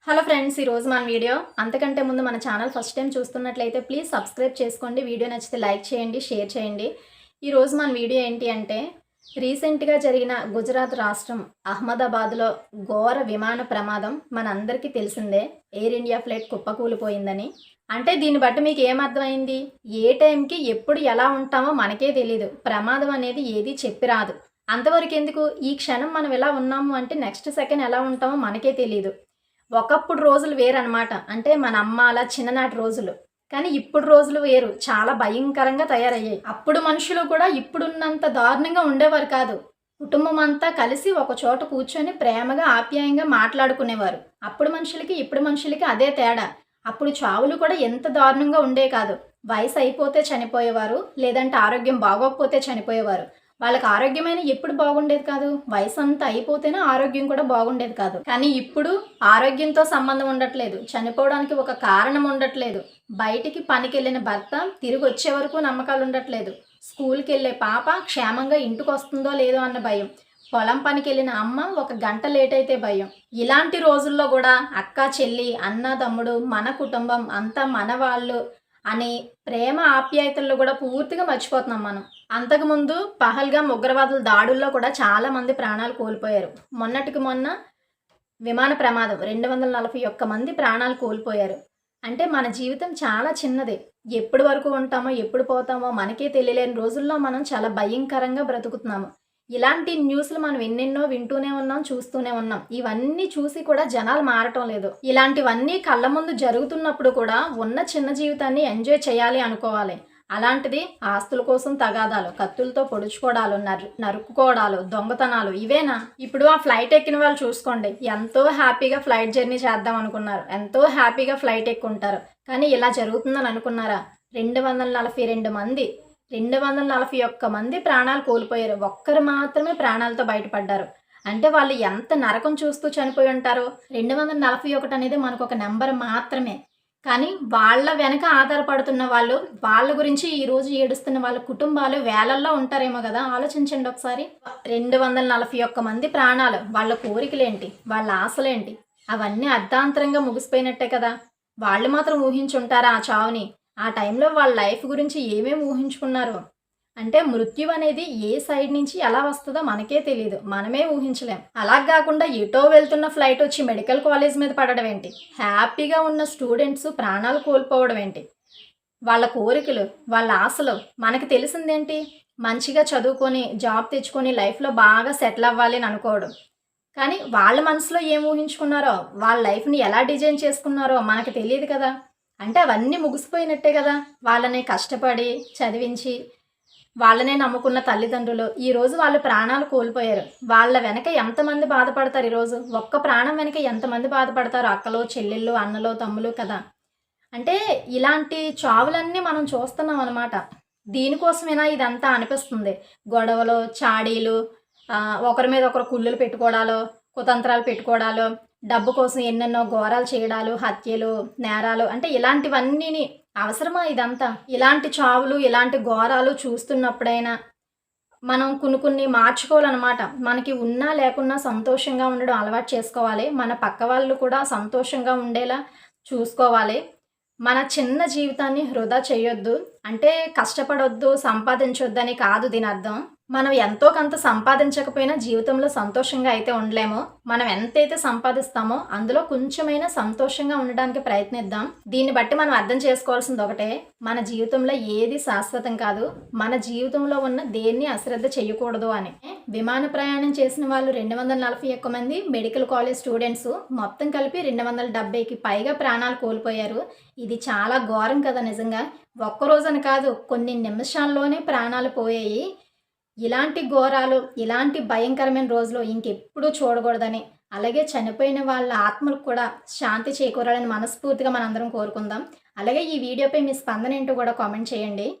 Hello friends, ఈరోజు మన video అంతకంటే ముందు మన ఛానల్ ఫస్ట్ టైం చూస్తున్నట్లయితే ప్లీజ్ సబ్స్క్రైబ్ చేసుకోండి. వీడియో నచ్చితే లైక్ చేయండి, షేర్ చేయండి. ఈరోజు మన వీడియో ఏంటి అంటే, రీసెంట్గా జరిగిన గుజరాత్ రాష్ట్రం అహ్మదాబాద్లో ఘోర విమాన ప్రమాదం మనందరికీ తెలిసిందే. ఎయిర్ ఇండియా ఫ్లైట్ కుప్పకూలిపోయిందని. అంటే దీన్ని బట్టి మీకు ఏమర్థమైంది? ఏ టైంకి ఎప్పుడు ఎలా ఉంటామో మనకే తెలీదు. ప్రమాదం అనేది ఏది చెప్పి రాదు. అంతవరకు ఎందుకు, ఈ క్షణం మనం ఎలా ఉన్నాము అంటే నెక్స్ట్ సెకండ్ ఎలా ఉంటామో మనకే తెలీదు. ఒకప్పుడు రోజులు వేరనమాట. అంటే మన అమ్మాల చిన్ననాటి రోజులు. కానీ ఇప్పుడు రోజులు వేరు. చాలా భయంకరంగా తయారయ్యాయి. అప్పుడు మనుషులు కూడా ఇప్పుడున్నంత దారుణంగా ఉండేవారు కాదు. కుటుంబం అంతా కలిసి ఒక చోట కూర్చొని ప్రేమగా ఆప్యాయంగా మాట్లాడుకునేవారు. అప్పుడు మనుషులకి ఇప్పుడు మనుషులకి అదే తేడా. అప్పుడు చావులు కూడా ఎంత దారుణంగా ఉండే కాదు. వయసు అయిపోతే చనిపోయేవారు, లేదంటే ఆరోగ్యం బాగోకపోతే చనిపోయేవారు. వాళ్ళకి ఆరోగ్యమైన ఎప్పుడు బాగుండేది కాదు. వయసు అంతా అయిపోతేనే ఆరోగ్యం కూడా బాగుండేది కాదు. కానీ ఇప్పుడు ఆరోగ్యంతో సంబంధం ఉండట్లేదు, చనిపోవడానికి ఒక కారణం ఉండట్లేదు. బయటికి పనికి వెళ్ళిన భర్త తిరిగి వచ్చే వరకు నమ్మకాలు ఉండట్లేదు. స్కూల్కి వెళ్ళే పాప క్షేమంగా ఇంటికి వస్తుందో లేదో అన్న భయం. పొలం పనికి వెళ్ళిన అమ్మ ఒక గంట లేట్ అయితే భయం. ఇలాంటి రోజుల్లో కూడా అక్క చెల్లి అన్న తమ్ముడు మన కుటుంబం అంతా మన వాళ్ళు అని ప్రేమ ఆప్యాయతల్లో కూడా పూర్తిగా మర్చిపోతున్నాం మనం. అంతకుముందు పహల్గాం ఉగ్రవాదుల దాడుల్లో కూడా చాలా మంది ప్రాణాలు కోల్పోయారు. మొన్నటికి మొన్న విమాన ప్రమాదం 241 మంది ప్రాణాలు కోల్పోయారు. అంటే మన జీవితం చాలా చిన్నది. ఎప్పటి వరకు ఉంటామో ఎప్పుడు పోతామో మనకే తెలియలేని రోజుల్లో మనం చాలా భయంకరంగా బ్రతుకుతున్నాము. ఇలాంటి న్యూస్లు మనం ఎన్నెన్నో వింటూనే ఉన్నాం, చూస్తూనే ఉన్నాం. ఇవన్నీ చూసి కూడా జనాలు మారటం లేదు. ఇలాంటివన్నీ కళ్ళ ముందు జరుగుతున్నప్పుడు కూడా ఉన్న చిన్న జీవితాన్ని ఎంజాయ్ చేయాలి అనుకోవాలి. అలాంటిది ఆస్తుల కోసం తగాదాలు, కత్తులతో పొడుచుకోవడాలు, నరుక్కుకోవడాలు, దొంగతనాలు ఇవేనా? ఇప్పుడు ఆ ఫ్లైట్ ఎక్కిన వాళ్ళు చూసుకోండి, ఎంతో హ్యాపీగా ఫ్లైట్ జర్నీ చేద్దాం అనుకున్నారు, ఎంతో హ్యాపీగా ఫ్లైట్ ఎక్కుంటారు. కానీ ఇలా జరుగుతుందని అనుకున్నారా? 242 మంది 241 మంది ప్రాణాలు కోల్పోయారు. ఒక్కరు మాత్రమే ప్రాణాలతో బయటపడ్డారు. అంటే వాళ్ళు ఎంత నరకం చూస్తూ చనిపోయి ఉంటారో. 241 అనేది మనకు ఒక నెంబర్ మాత్రమే. కానీ వాళ్ళ వెనక ఆధారపడుతున్న వాళ్ళు, వాళ్ళ గురించి ఈరోజు ఏడుస్తున్న వాళ్ళ కుటుంబాలు వేలల్లో ఉంటారేమో కదా. ఆలోచించండి ఒకసారి. 241 మంది ప్రాణాలు, వాళ్ళ కోరికలేంటి, వాళ్ళ ఆశలేంటి, అవన్నీ అర్ధాంతరంగా ముగిసిపోయినట్టే కదా. వాళ్ళు మాత్రం ఊహించుంటారా ఆ చావుని? ఆ టైంలో వాళ్ళ లైఫ్ గురించి ఏమేమి ఊహించుకున్నారు? అంటే మృత్యు అనేది ఏ సైడ్ నుంచి ఎలా వస్తుందో మనకే తెలియదు, మనమే ఊహించలేం. అలా కాకుండా ఎటో వెళ్తున్న ఫ్లైట్ వచ్చి మెడికల్ కాలేజ్ మీద పడడం ఏంటి? హ్యాపీగా ఉన్న స్టూడెంట్స్ ప్రాణాలు కోల్పోవడం ఏంటి? వాళ్ళ కోరికలు, వాళ్ళ ఆశలు మనకి తెలిసిందేంటి? మంచిగా చదువుకొని జాబ్ తెచ్చుకొని లైఫ్లో బాగా సెటిల్ అవ్వాలి అని అనుకోవడం. కానీ వాళ్ళ మనసులో ఏం ఊహించుకున్నారో, వాళ్ళ లైఫ్ని ఎలా డిజైన్ చేసుకున్నారో మనకు తెలియదు కదా. అంటే అవన్నీ ముగిసిపోయినట్టే కదా. వాళ్ళని కష్టపడి చదివించి వాళ్ళనే నమ్ముకున్న తల్లిదండ్రులు ఈరోజు వాళ్ళ ప్రాణాలు కోల్పోయారు. వాళ్ళ వెనక ఎంతమంది బాధపడతారు? ఈరోజు ఒక్క ప్రాణం వెనక ఎంతమంది బాధపడతారు? అక్కలు, చెల్లెళ్ళు, అన్నలు, తమ్ములు కదా. అంటే ఇలాంటి చావులన్నీ మనం చూస్తున్నాం అనమాట. దీనికోసమేనా ఇదంతా అనిపిస్తుంది. గొడవలు, చాడీలు, ఒకరి మీద ఒకరు కుళ్ళులు పెట్టుకోవడాలు, కుతంత్రాలు పెట్టుకోవడాలు, డబ్బు కోసం ఎన్నెన్నో ఘోరాలు చేయడాలు, హత్యలు, నేరాలు. అంటే ఇలాంటివన్నీని అవసరమా ఇదంతా? ఇలాంటి చావులు, ఇలాంటి ఘోరాలు చూస్తున్నప్పుడైనా మనం కొన్ని మార్చుకోవాలన్నమాట. మనకి ఉన్నా లేకున్నా సంతోషంగా ఉండడం అలవాటు చేసుకోవాలి. మన పక్క వాళ్ళు కూడా సంతోషంగా ఉండేలా చూసుకోవాలి. మన చిన్న జీవితాన్ని వృధా చేయొద్దు. అంటే కష్టపడొద్దు, సంపాదించొద్దని కాదు దీని అర్థం. మనం ఎంతో కొంత సంపాదించకపోయినా జీవితంలో సంతోషంగా అయితే ఉండలేము. మనం ఎంతైతే సంపాదిస్తామో అందులో కొంచెమైనా సంతోషంగా ఉండడానికి ప్రయత్నిద్దాం. దీన్ని బట్టి మనం అర్థం చేసుకోవాల్సింది ఒకటే, మన జీవితంలో ఏది శాశ్వతం కాదు. మన జీవితంలో ఉన్న దేన్ని అశ్రద్ధ చేయకూడదు అని. విమాన ప్రయాణం చేసిన వాళ్ళు 241 మంది మెడికల్ కాలేజ్ స్టూడెంట్స్, మొత్తం కలిపి 270కి పైగా ప్రాణాలు కోల్పోయారు. ఇది చాలా ఘోరం కదా నిజంగా. ఒక్కరోజని కాదు, కొన్ని నిమిషాల్లోనే ప్రాణాలు పోయాయి. ఇలాంటి ఘోరాలు, ఇలాంటి భయంకరమైన రోజులు ఇంకెప్పుడూ చూడకూడదని, అలాగే చనిపోయిన వాళ్ళ ఆత్మలకు కూడా శాంతి చేకూరాలని మనస్ఫూర్తిగా మనందరం కోరుకుందాం. అలాగే ఈ వీడియోపై మీ స్పందన ఏంటో కూడా కామెంట్ చేయండి.